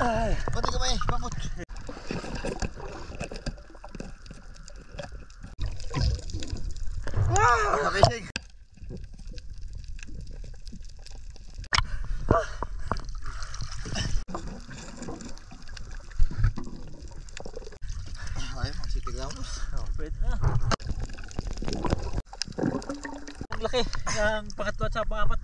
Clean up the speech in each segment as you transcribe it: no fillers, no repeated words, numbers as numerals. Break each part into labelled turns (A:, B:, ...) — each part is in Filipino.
A: Pati ka ba eh, pamot. Amazing. Ay, magsitig lang mo.
B: Pwede na. Ang laki ng pangatlo at sa pangapat.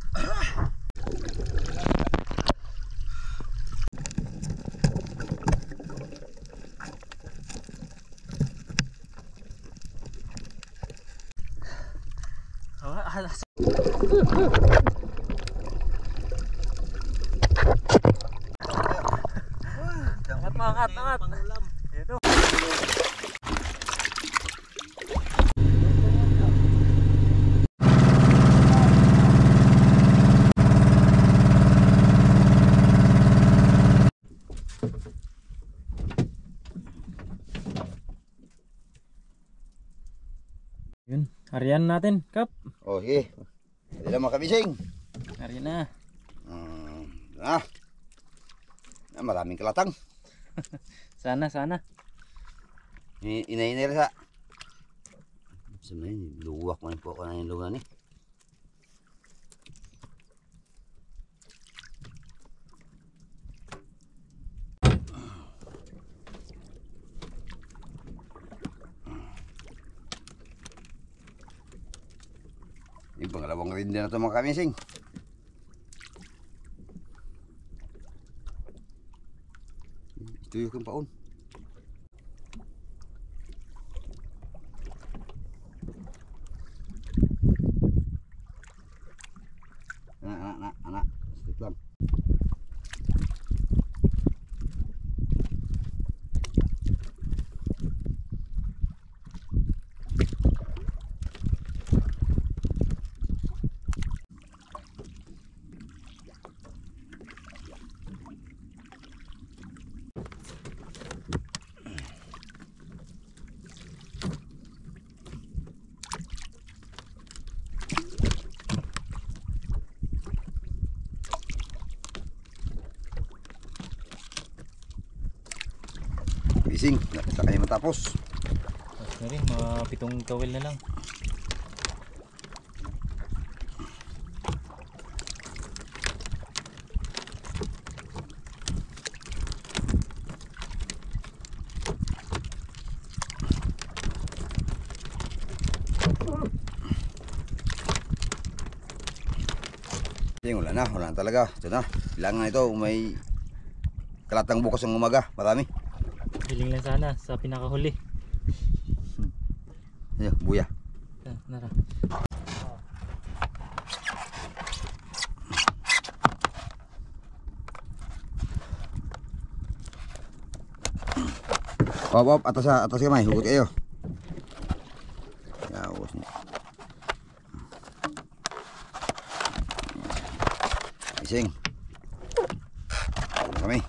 B: Angat. Ito. Yun, harian natin, Kap.
A: Oh, sige. Hindi lang makabising.
B: Harian na.
A: Maraming kalatang.
B: Sana.
A: Inay-inay sa. Sebenarnya luwak man po ako na yung lugar ni. Yung pangalawang rin din na ito mga kamising. Ito yung paon. Anak. Sedikit lang. Bising, nakita kayo matapos.
B: Tapos na rin, mga 7 kawil na lang.
A: Wala na talaga. Ito na, kailangan ito may kalatang bukas ng umaga, marami.
B: Hiling lang sana sa pinakahuli.
A: Ayo, buya.
B: Nara.
A: Op, atas kamay, hugot kayo. Yawas niya. Ising. Kami.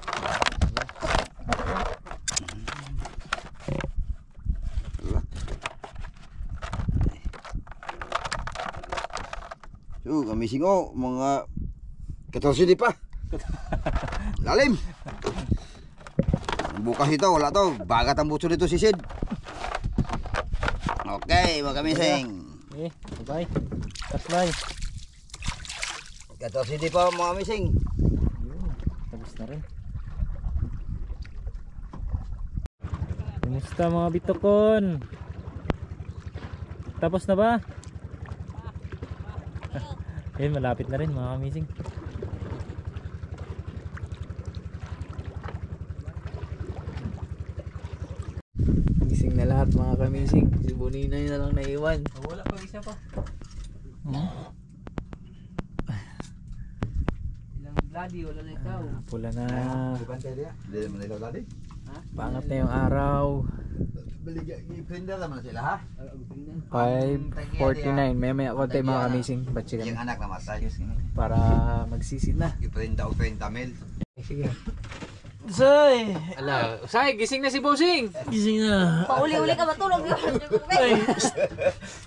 A: So, kami singo, mga 14 di pa. Lalim. Bukas ito, wala to. Bagat ang butso nito si Sid. Okay, mga kamising.
B: Okay, bye-bye. Taslay.
A: 14 di pa mga kamising.
B: Yun, tapos na rin. Kumusta mga bitokon? Tapos na ba? Ayun, malapit na rin mga kamising.
C: Gising na lahat mga kamising. Si Boninay na lang naiwan.
B: Wala pa isa pa.
C: Ilang bloody, wala na ikaw.
B: Pula na.
A: Hindi naman nila dali.
B: Pangat na yung araw.
A: Prender naman sila ha?
B: 5:49. Maya konti mga kamising. Batsi
A: Yung
B: kami.
A: anak namatay.
B: Para magsisid na.
A: Iprenda o 30 mil.
B: Sige. Say!
C: Ala, Say, gising na si Bossing.
B: Gising na.
D: Pauli-uli ka matulog yun.
B: Ay!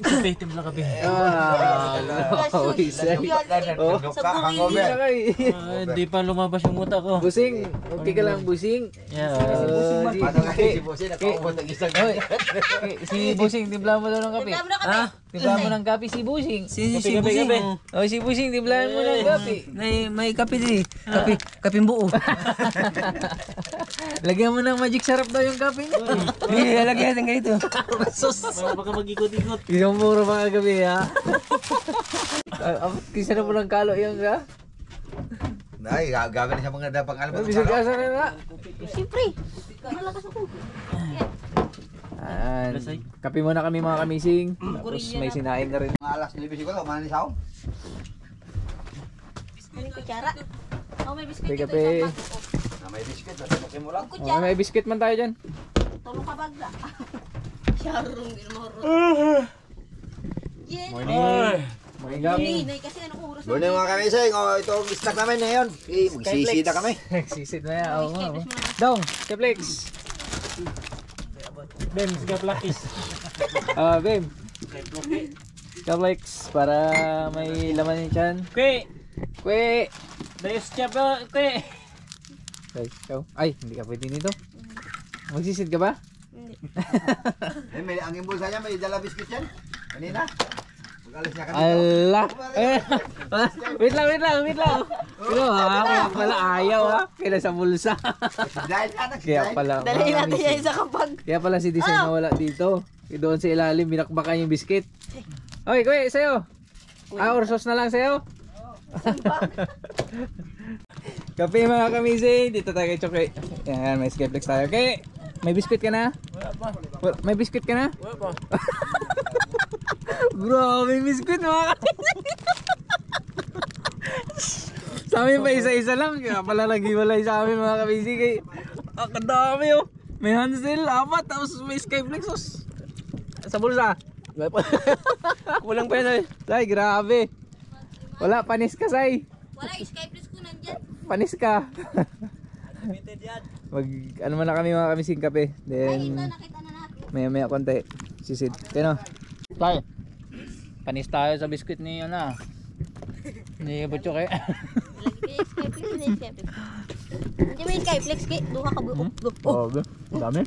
B: Kape, timpla kape. Hindi pa lumabas yung muta ko.
C: Busing, okay ka lang, Busing.
B: Yeah.
C: Si Busing, timpla mo daw ng kape.
D: Ha?
C: Timpla mo ng kape si Busing.
B: Si Busing.
C: Oh, si Busing, timplahan mo ng kape.
B: May kape din. Kape buo.
C: Lagyan mo ng magic sarap daw yung kape niya.
B: Hindi, lalagyan ng ganito. Sus! Baka mag-ikot-ikot.
C: Isang muro mga gabi ha. Kisa na mo ng kalo yung ha.
A: Ay, gagawin na siya mga dapang alam.
C: Bisig ka sana na.
D: Siyempre. Malakas ako.
C: Kape muna kami mga kamising. Tapos may sinain na rin.
A: Mga alas 9 siguro, mana ni Sao?
D: May kutsara. Oh, may biskuit
C: May
D: dito.
C: kape.
A: Na may biscuit, nasa mo lang.
C: Oh, may biscuit man tayo dyan.
D: Tulong ka bagla. Sharong din mo.
C: Morning. Morning gabi.
D: Nay kasi anong oras na?
A: Morning mga kamising, ito ang stock namin ngayon. Magsisida kami.
C: Sisid na yan. Oo nga. Dong, Keplex.
B: Bem, sige plakis.
C: Bem. Keplex para may laman yung chan.
B: Kwe!
C: Kwe!
B: Dayos siya ba? Kwe!
C: Ay, hindi ka pwede nito. Magsisid ka ba?
D: Hindi.
A: May ang imbulsa niya, may dala biscuit yan. Kanina. Mag-alis niya kanina.
C: Allah! Wait lang. Pero pala ayaw ha. Kaya sa bulsa.
A: Dahil anak,
C: Kaya pala.
D: Dalhin natin yan sa kapag.
C: Kaya pala si Design nawala dito. Doon sa ilalim, binakbakan yung biscuit. Oy, kuya, sa'yo. Orsos na lang sa'yo. Kape mga kamising. Dito tayo kay Choke. Yan, may Skeplex tayo. Okay, may biscuit ka na?
B: Wala pa.
C: May biscuit ka na?
B: Wala pa.
C: Bro, may biscuit mga kamising. Sa amin pa isa-isa lang. Kaya pala nag-iwalay sa amin mga kamising. Kadami oh. May Hansel, 4. Tapos may Skyflexos. Sa bulsa. Kulang pa yun eh. Say, grabe. Wala, panis ka, Say.
D: Wala, Skype ko nandyan.
C: Panis ka.
B: Limited yan.
C: Ano man na kami mga kamising kape.
D: Ay, ito,
C: Then,
D: nakita na natin.
C: maya konti. Sisid. Kaya no? Tay. Panis tayo sa biskuit ni ni Butchok eh.
D: Lagi Skype ko na Skype. Hindi may Skype Flex kay duha ka buo.
C: Oh, ang dami.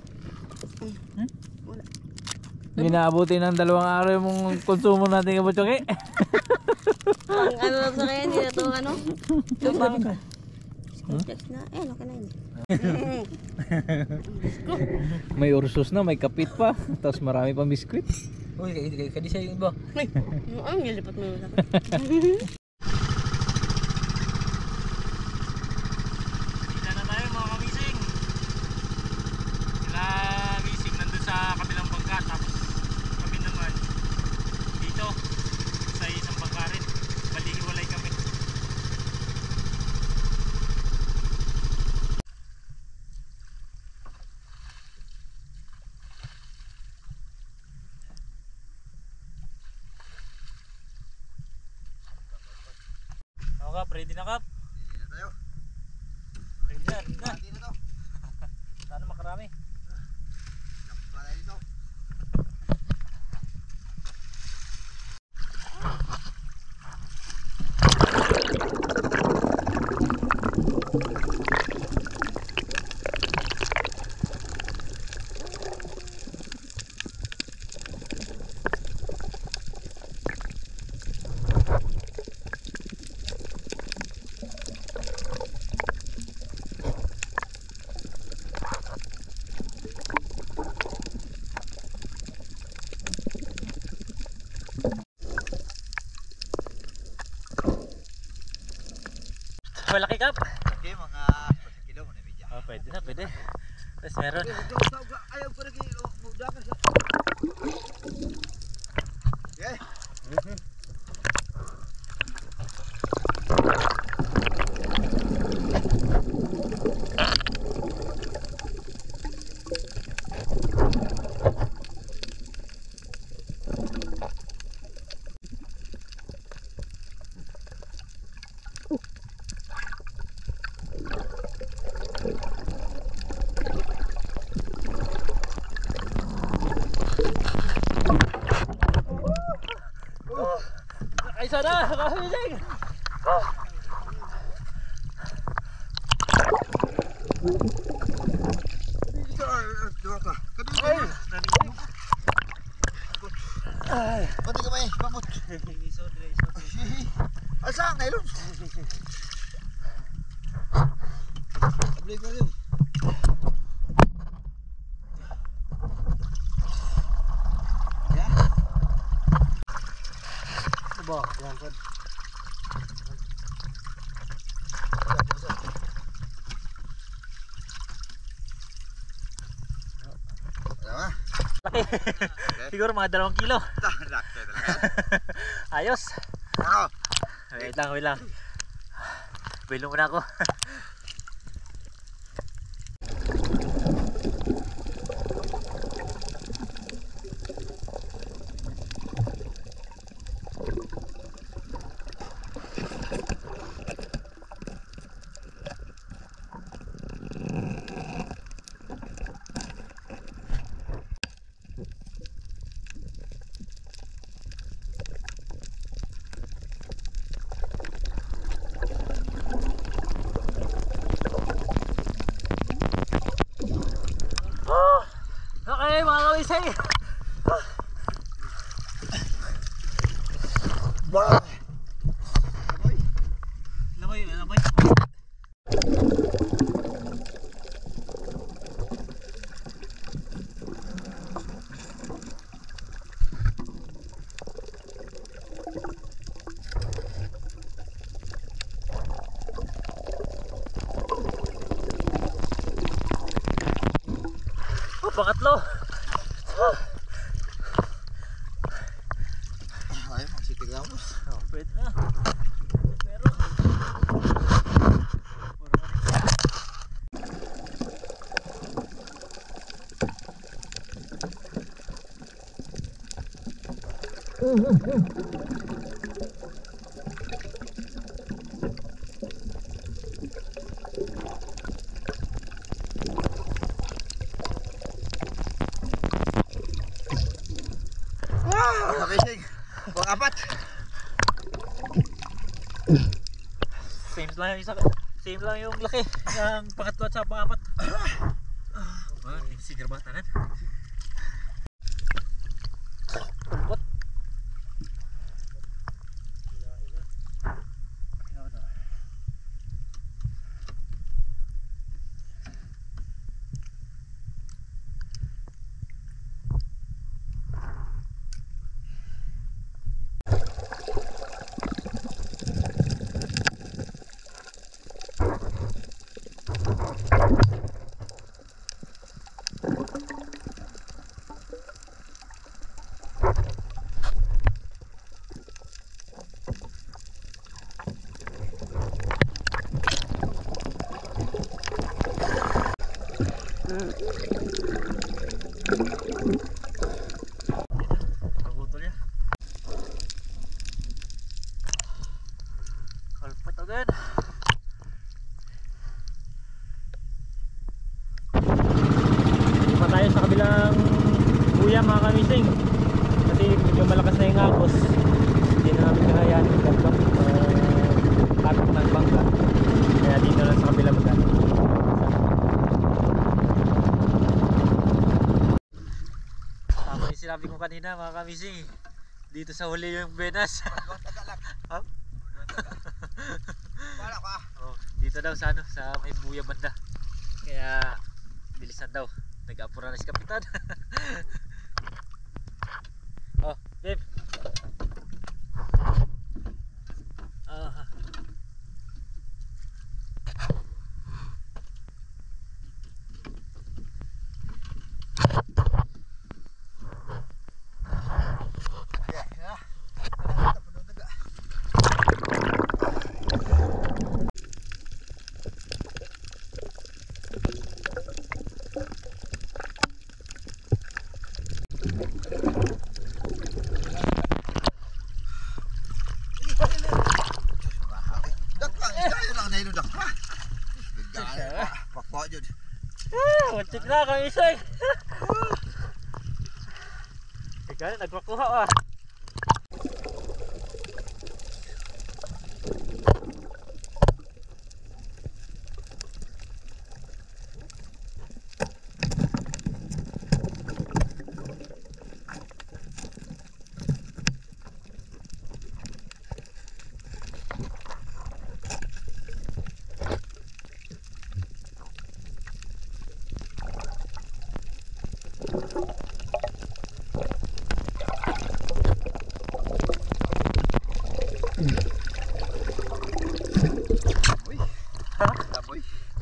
C: Hindi naabuti ng 2 araw yung konsumo natin kay Butchok eh.
D: Pang ano lang sa kanya, hindi na ito ano. Tubang ka. Flex na, ano ka na yun.
C: May ursos na, may kapit pa. Tapos marami pang biskuit.
B: Uy, kadi siya yung iba.
D: Ang nilipat mo yung
B: Kita na tayo mga kamising. Sila mising nandun sa kabilang bangka. Tapos kami naman dito sa isang bangka rin. Balihiwalay kami. Ako Kap, ready na Kap?
A: Hindi na tayo.
B: Ready na.
A: Hindi na to.
B: Sana makarami.
A: Para dito.
B: Malaki Kap?
A: Okay, mga 4 kilo mo na medya.
B: Oh, pwede na, pwede. Tapos meron.
A: Ayaw ko lagi magdakan sa. Okay.
C: isa na, kamising.
A: Pati ka may pamot. Asang na ilon. Abli ko rin.
B: Ba, yan po. Laki. Siguro mga 2 kilo.
A: Laki talaga.
B: Ayos.
A: Ano?
B: Wait lang, wait lang. Bilong muna ako. Okay, mga kamising. Lamoy, lamoy. Oh, pangatlo.
A: Ay, magsitig lang mo.
B: Oh, pwede na. Pero
A: Amazing. Pang-apat.
B: same lang yung isa. Same lang yung laki ng pangatlo at sa pang-apat. Sige ba tanan? Pulpot. Pagutol niya. Kalpat agad. Pa tayo sa kabilang buya mga kamising. Kasi medyo malakas na yung agos. Hindi na namin kakayanin yung gagawin. Kapit ng bangka. Kaya dito lang sa kabilang buya. Tama yung sinabi ko kanina mga kamising. Dito sa huli yung Benas. Ha? Oh, dito daw sa ano, sa may buya banda. Kaya bilisan daw. Nag-apura na si Kapitan. Oh, babe. Muntik na kami isay. Ikaw nagpakuha ah.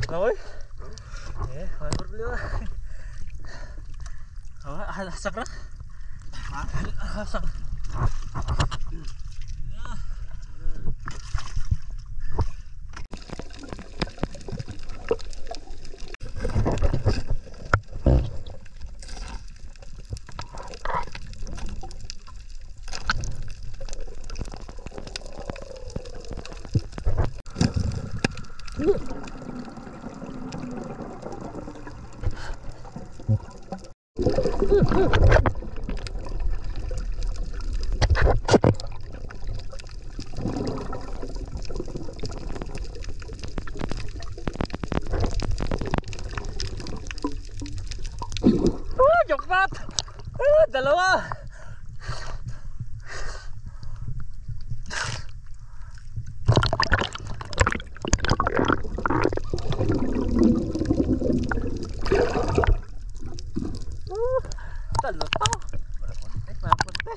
B: Oy. May problema. Sakra. Sak. Jokpat! Dalawa! Talo pa! Mapunti!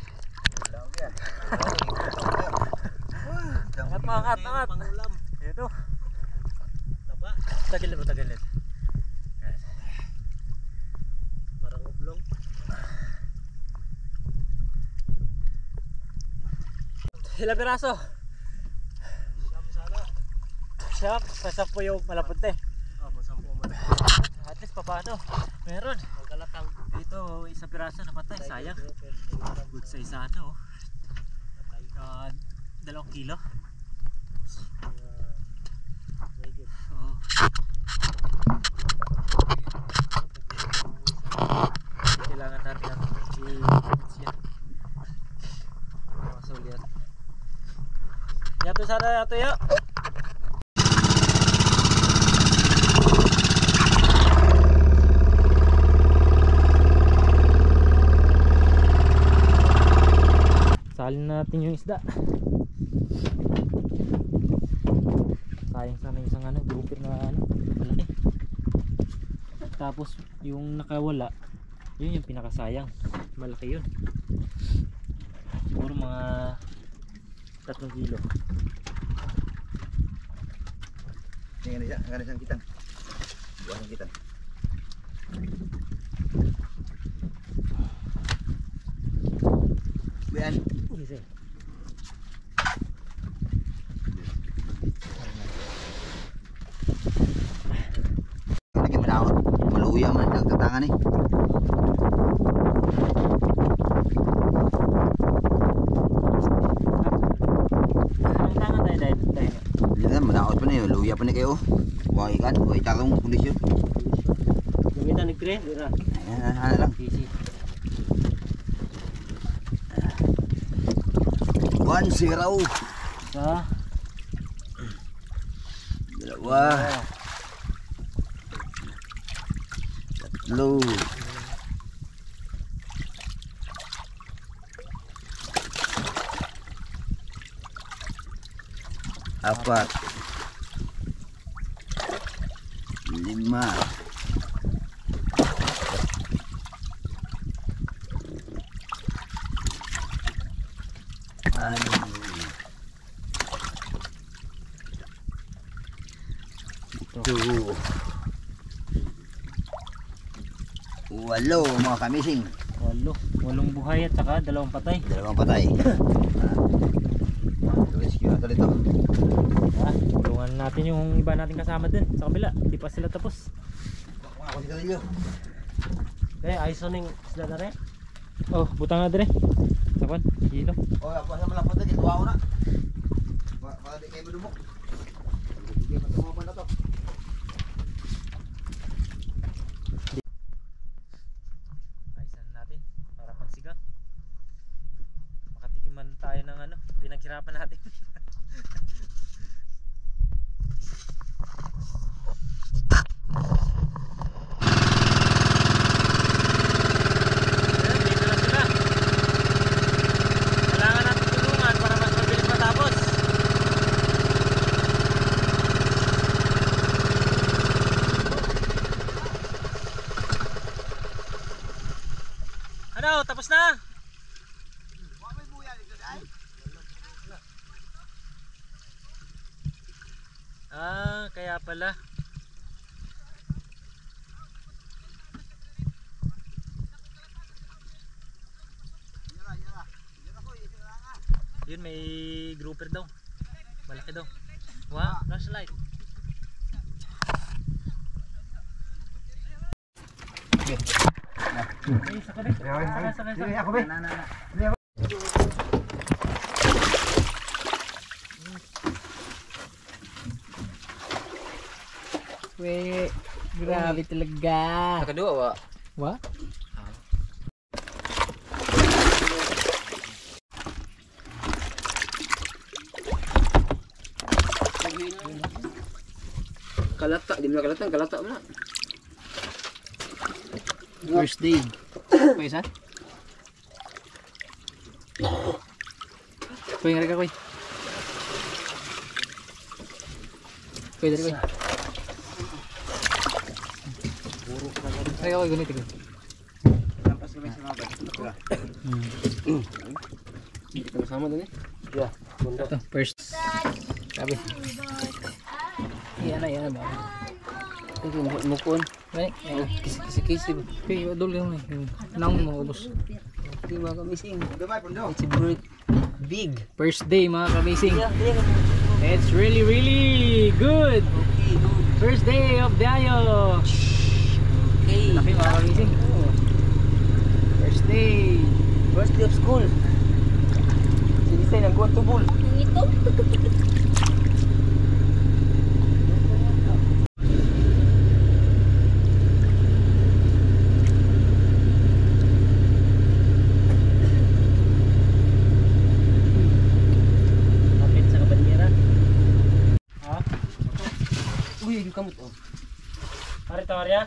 B: Angat! Ito! Tagilid mo, tagilid. Parang oblong. Ilang piraso? Siyam, pasampo yung malapunti. At least papano? Meron. Ito, isang piraso napatay, sayang. Good size ano. 2 kilo. Oo. Kailangan natin ang siya. Masulit. Yato sana yato ya. Salin natin yung isda. Sayang sana isang ano, grouper na ano, malaki. Tapos yung nakawala, yun yung pinakasayang. Malaki yun. Siguro mga 3 kilo.
A: Ini kan isang kitang. Buang kitang. Bian.
B: Yes, eh.
A: Lagi malawak. Maluya man nagtatangan eh.
B: Ang tangan tayo.
A: Lihat malawak pa na luya pa na kayo. Wah ikan, wah itarong kondisyon.
B: Gamitan ni Gre, dira.
A: Ano lang.
B: Easy.
A: 1-0.
B: Sa
A: Dalawa. Tatlo. Apat. 5. 8 mga kamising.
B: 8 buhay at saka 2 patay.
A: 2 patay. Rescue natin ito.
B: Tulungan natin yung iba natin kasama din sa kabila. Hindi pa sila tapos.
A: Ako si Karilyo.
B: Ayos ning isda na rin. Oh, butang na dire. Sakwan, kilo.
A: Oh, ako sa malapot na dito ako na. Para di kayo madumok. Hindi kayo matumabon na to.
B: Ayusan natin para pagsigang. Makatikiman tayo ng ano, pinaghirapan natin. Ano, tapos na? Ah, kaya pala. Yun, may grouper daw. Malaki daw. Wow, flashlight. Okay, sakay. Sakay.
A: Ako ba?
C: We, grabe talaga.
B: Nakadua wa.
C: Wa?
B: Kalata, di mo na kalata, kalata mo na.
C: First day. Kuy sa? Kuy nga ka kuy. Kuy dari kuy. Ay kuy gunit kuy.
A: Lampas kami sa mga bata.
B: Hindi ka masama doon eh. Yeah, bunda.
C: Ito, first. Sabi. Yan ba?
B: Ito, mukon.
C: Ay,
B: Kisi-kisi ba?
C: kuy udol yung naong mo ubos.
B: Hindi mga kamising.
A: Dumay pundo.
B: It's a bird. Big.
C: First day mga kamising.
B: Yeah.
C: It's really good.
B: Okay, good.
C: First day of Dayo.
B: Okay.
C: Laki mga kamising. First day.
B: First day of school. Sinisay ng kuwan tubol.
D: Ang ito.
B: Kapit sa kabanyera. Ha? Uy, yung kamot oh. Pare, tawarya.